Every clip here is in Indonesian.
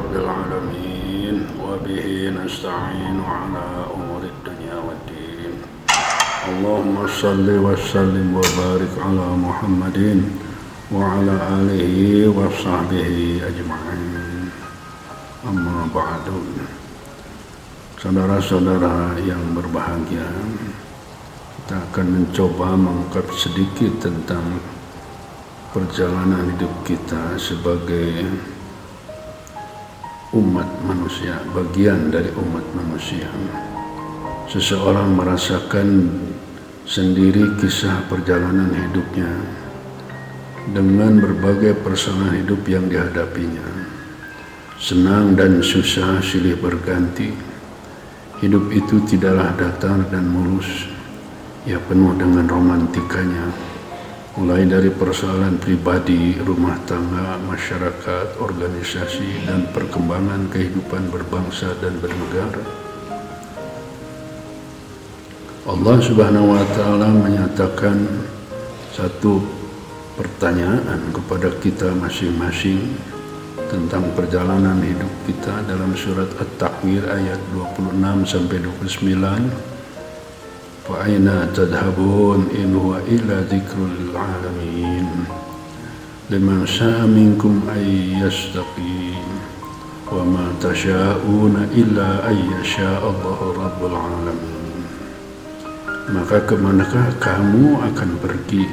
رب العالمين وبه نستعين على أمور الدنيا والدين. اللهم صل وسلم وبارك على محمد وعلى آله وصحبه أجمعين. Amma ba'du. Saudara-saudara yang berbahagia, kita akan mencoba mengungkap sedikit tentang perjalanan hidup kita sebagai umat manusia, bagian dari umat manusia. Seseorang merasakan sendiri kisah perjalanan hidupnya dengan berbagai persoalan hidup yang dihadapinya. Senang dan susah silih berganti. Hidup itu tidaklah datar dan mulus. Ia penuh dengan romantikanya, mulai dari persoalan pribadi, rumah tangga, masyarakat, organisasi, dan perkembangan kehidupan berbangsa dan bernegara. Allah Subhanahu wa Ta'ala menyatakan satu pertanyaan kepada kita masing-masing tentang perjalanan hidup kita dalam surat At-Takwir ayat 26-29. Fa aina tadhhabun in huwa illa dzikrul lil alamin liman syaa'a minkum ay yastaqim wa ma tasyaa'una illa ay yasha' Allahu rabbul alamin. Maka kemanakah kamu akan pergi?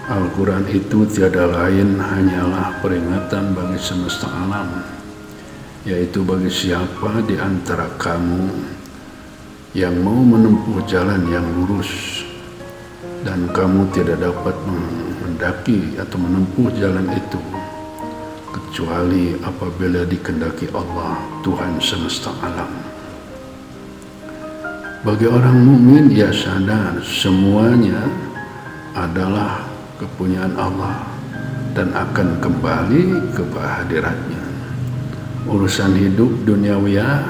Al-Quran itu tiada lain hanyalah peringatan bagi semesta alam, yaitu bagi siapa di antara kamu yang mau menempuh jalan yang lurus dan kamu tidak dapat mendaki atau menempuh jalan itu kecuali apabila dikehendaki Allah, Tuhan semesta alam. Bagi orang mukmin, ia sadar semuanya adalah kepunyaan Allah dan akan kembali ke hadiratnya. Urusan hidup duniawiyah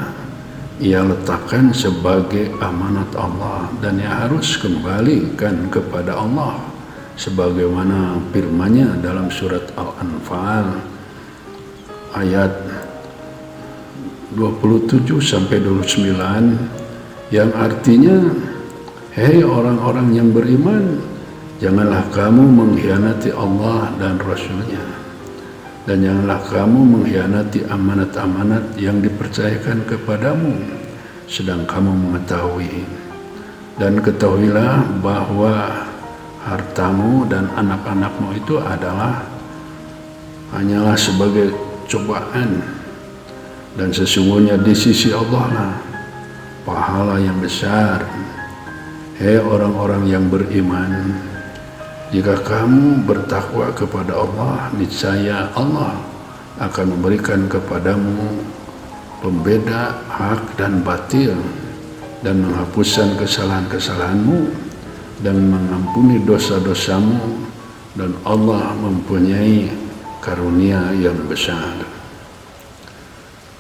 ia letakkan sebagai amanat Allah dan ia harus kembalikan kepada Allah sebagaimana firman-Nya dalam surat Al-Anfal ayat 27-29 yang artinya, hei orang-orang yang beriman, janganlah kamu mengkhianati Allah dan Rasul-Nya, dan janganlah kamu mengkhianati amanat-amanat yang dipercayakan kepadamu sedang kamu mengetahui. Dan ketahuilah bahwa hartamu dan anak-anakmu itu hanyalah sebagai cobaan, dan sesungguhnya di sisi Allah lah pahala yang besar. Hei orang-orang yang beriman, jika kamu bertakwa kepada Allah, niscaya Allah akan memberikan kepadamu pembeda hak dan batil dan menghapuskan kesalahan-kesalahanmu dan mengampuni dosa-dosamu, dan Allah mempunyai karunia yang besar.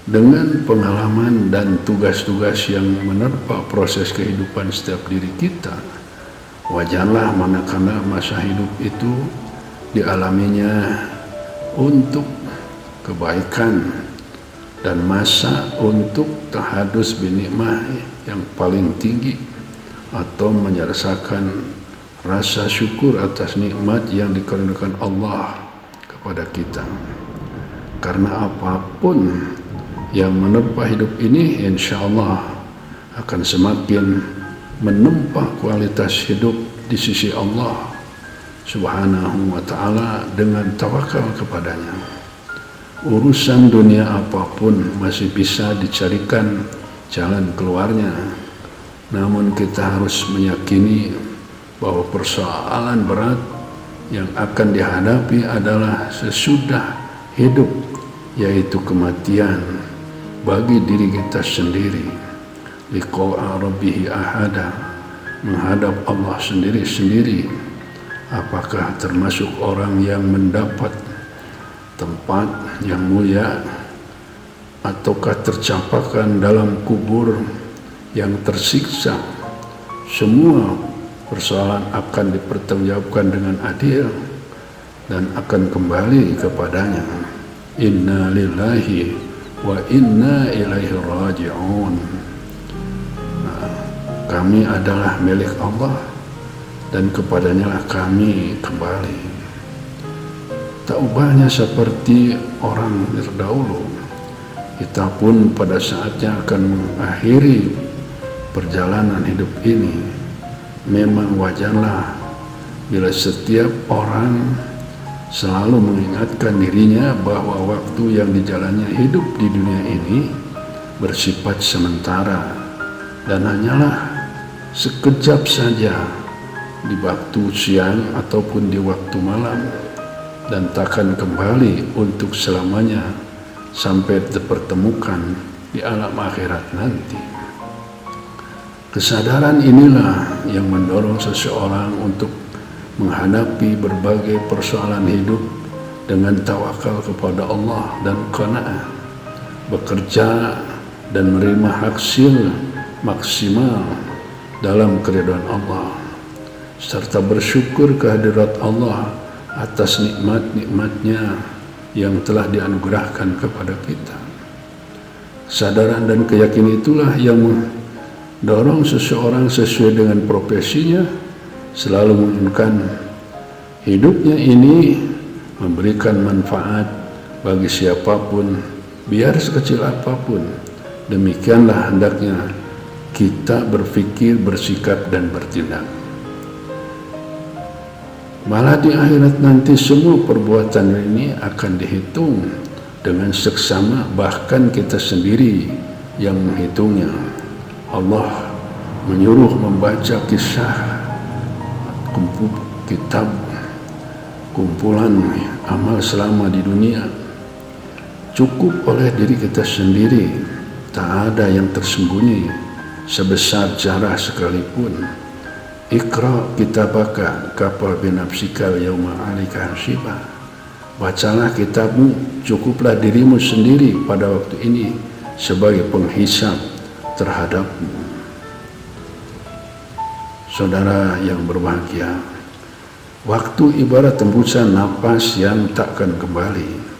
Dengan pengalaman dan tugas-tugas yang menerpa proses kehidupan setiap diri kita, wajarlah manakala masa hidup itu dialaminya untuk kebaikan dan masa untuk tahadus binikmah yang paling tinggi atau menyelesaikan rasa syukur atas nikmat yang dikaruniakan Allah kepada kita. Karena apapun yang menerpa hidup ini insya Allah akan semakin menempa kualitas hidup di sisi Allah Subhanahu wa Ta'ala dengan tawakal kepadanya. Urusan dunia apapun masih bisa dicarikan jalan keluarnya, namun kita harus meyakini bahwa persoalan berat yang akan dihadapi adalah sesudah hidup, yaitu kematian bagi diri kita sendiri. Liqa'a rabbihi ahada, menghadap Allah sendiri-sendiri. Apakah termasuk orang yang mendapat tempat yang mulia, ataukah tercampakkan dalam kubur yang tersiksa? Semua persoalan akan dipertanggungjawabkan dengan adil dan akan kembali kepadanya. inna lillahi wa inna ilaihi raji'un. Kami adalah milik Allah dan kepadanya lah kami kembali. Tak ubahnya seperti orang terdahulu, kita pun pada saatnya akan mengakhiri perjalanan hidup ini. Memang wajarlah bila setiap orang selalu mengingatkan dirinya bahwa waktu yang dijalannya hidup di dunia ini bersifat sementara dan hanyalah sekejap saja di waktu siang ataupun di waktu malam, dan takkan kembali untuk selamanya sampai dipertemukan di alam akhirat nanti. Kesadaran inilah yang mendorong seseorang untuk menghadapi berbagai persoalan hidup dengan tawakal kepada Allah dan qanaah, bekerja dan menerima hasil maksimal dalam keridhaan Allah, serta bersyukur kehadirat Allah atas nikmat-nikmatnya yang telah dianugerahkan kepada kita. Kesadaran dan keyakinan itulah yang mendorong seseorang sesuai dengan profesinya selalu menginginkan hidupnya ini memberikan manfaat bagi siapapun, biar sekecil apapun. Demikianlah hendaknya kita berpikir, bersikap, dan bertindak. Malah di akhirat nanti semua perbuatan ini akan dihitung dengan seksama, bahkan kita sendiri yang menghitungnya. Allah menyuruh membaca kisah kitab kumpulan amal selama di dunia cukup oleh diri kita sendiri, tak ada yang tersembunyi sebesar jarah sekalipun. Iqra kitabaka kafa binafsika yauma 'alaika hasiba. Bacalah kitabmu, cukuplah dirimu sendiri pada waktu ini sebagai penghisab terhadapmu. Saudara yang berbahagia, waktu ibarat tembusan napas yang takkan kembali.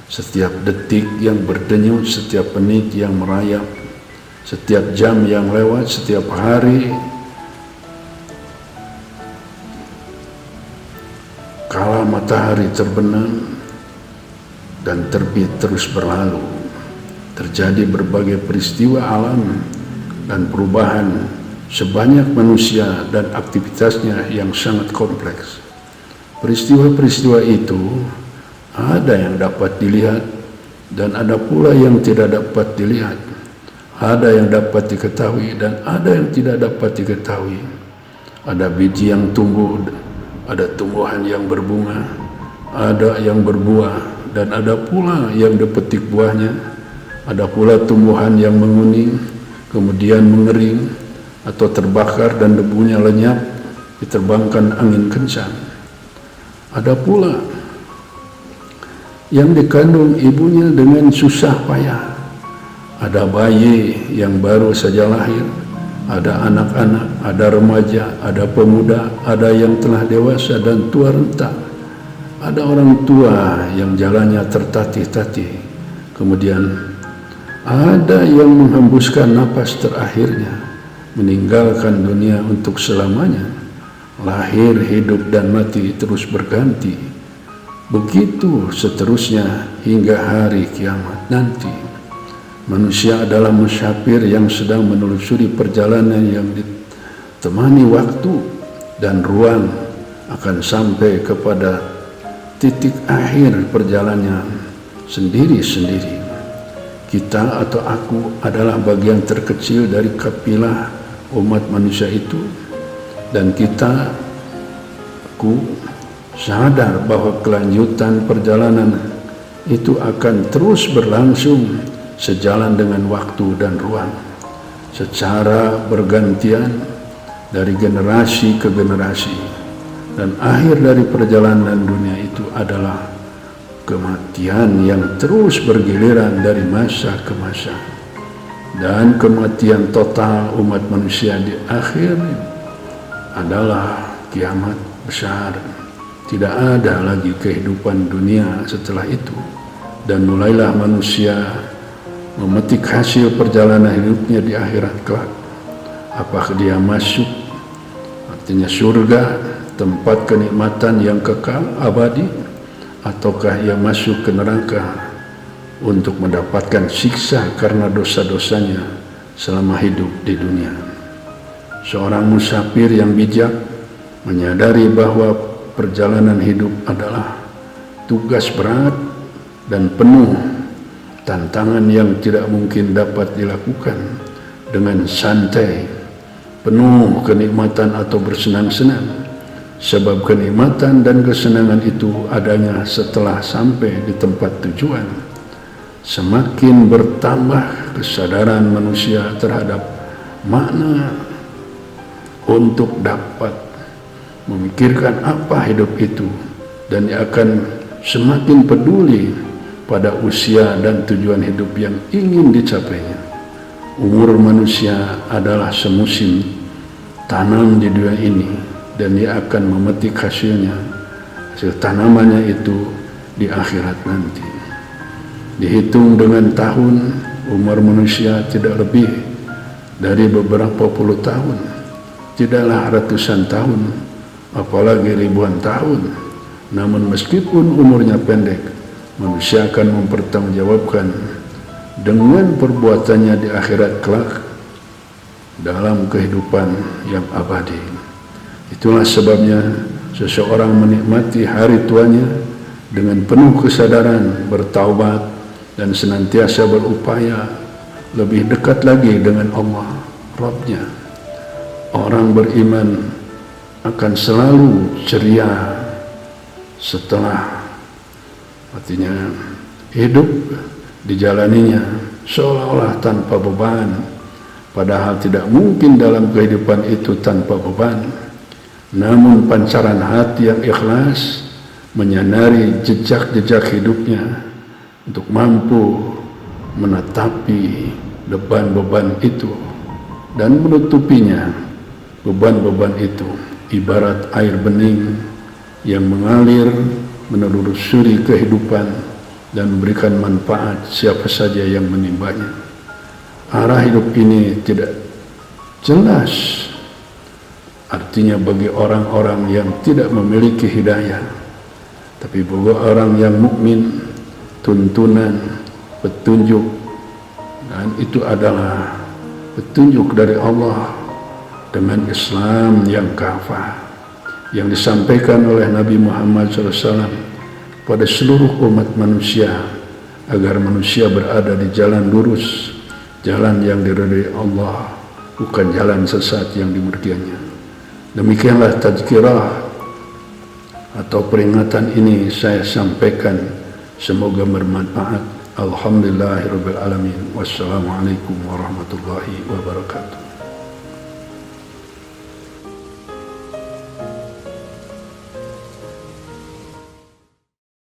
Setiap detik yang berdenyut, setiap menit yang merayap, setiap jam yang lewat, setiap hari kala matahari terbenam dan terbit terus berlalu. Terjadi berbagai peristiwa alam dan perubahan sebanyak manusia dan aktivitasnya yang sangat kompleks. Peristiwa-peristiwa itu ada yang dapat dilihat dan ada pula yang tidak dapat dilihat. Ada yang dapat diketahui dan ada yang tidak dapat diketahui. Ada biji yang tumbuh, ada tumbuhan yang berbunga, ada yang berbuah, dan ada pula yang dipetik buahnya. Ada pula tumbuhan yang menguning, kemudian mengering atau terbakar dan debunya lenyap diterbangkan angin kencang. Ada pula yang dikandung ibunya dengan susah payah. Ada bayi yang baru saja lahir, ada anak-anak, ada remaja, ada pemuda, ada yang telah dewasa dan tua renta. Ada orang tua yang jalannya tertatih-tatih, kemudian ada yang menghembuskan napas terakhirnya, meninggalkan dunia untuk selamanya. Lahir, hidup, dan mati terus berganti. Begitu seterusnya hingga hari kiamat nanti. Manusia adalah musafir yang sedang menelusuri perjalanan yang ditemani waktu dan ruang akan sampai kepada titik akhir perjalanannya sendiri-sendiri. Kita atau aku adalah bagian terkecil dari kafilah umat manusia itu, dan kita, aku sadar bahwa kelanjutan perjalanan itu akan terus berlangsung sejalan dengan waktu dan ruang, secara bergantian dari generasi ke generasi. Dan akhir dari perjalanan dunia itu adalah kematian yang terus bergiliran dari masa ke masa. Dan kematian total umat manusia di akhir adalah kiamat besar. Tidak ada lagi kehidupan dunia setelah itu. dan mulailah manusia memetik hasil perjalanan hidupnya di akhirat kelak. Apakah dia masuk, artinya surga, tempat kenikmatan yang kekal abadi, ataukah ia masuk ke neraka untuk mendapatkan siksa karena dosa-dosanya selama hidup di dunia. Seorang musafir yang bijak menyadari bahwa perjalanan hidup adalah tugas berat dan penuh tantangan yang tidak mungkin dapat dilakukan dengan santai, penuh kenikmatan atau bersenang-senang, sebab kenikmatan dan kesenangan itu adanya setelah sampai di tempat tujuan. Semakin bertambah kesadaran manusia terhadap makna untuk dapat memikirkan apa hidup itu, dan ia akan semakin peduli pada usia dan tujuan hidup yang ingin dicapainya. Umur manusia adalah semusim tanam di dunia ini, dan ia akan memetik hasil tanamannya itu di akhirat nanti. Dihitung dengan tahun, umur manusia tidak lebih dari beberapa puluh tahun, tidaklah ratusan tahun, apalagi ribuan tahun. Namun meskipun umurnya pendek, manusia akan mempertanggungjawabkan dengan perbuatannya di akhirat kelak dalam kehidupan yang abadi. Itulah sebabnya seseorang menikmati hari tuanya dengan penuh kesadaran, bertaubat, dan senantiasa berupaya lebih dekat lagi dengan Allah, Rabb-nya. Orang beriman akan selalu ceria setelah, artinya hidup dijalaninya seolah-olah tanpa beban, padahal tidak mungkin dalam kehidupan itu tanpa beban. Namun pancaran hati yang ikhlas menyinari jejak-jejak hidupnya untuk mampu menetapi beban-beban itu dan menutupinya. Beban-beban itu ibarat air bening yang mengalir menelusuri kehidupan dan memberikan manfaat siapa saja yang menimbanya. Arah hidup ini tidak jelas, artinya bagi orang-orang yang tidak memiliki hidayah, tapi bagi orang yang mukmin, tuntunan, petunjuk, dan itu adalah petunjuk dari Allah dengan Islam yang kafah yang disampaikan oleh Nabi Muhammad SAW pada seluruh umat manusia, agar manusia berada di jalan lurus, jalan yang diridhai Allah, bukan jalan sesat yang dimurkiannya. Demikianlah tazkirah atau peringatan ini saya sampaikan, semoga bermanfaat. Alhamdulillahirabbil alamin. Wassalamualaikum warahmatullahi wabarakatuh.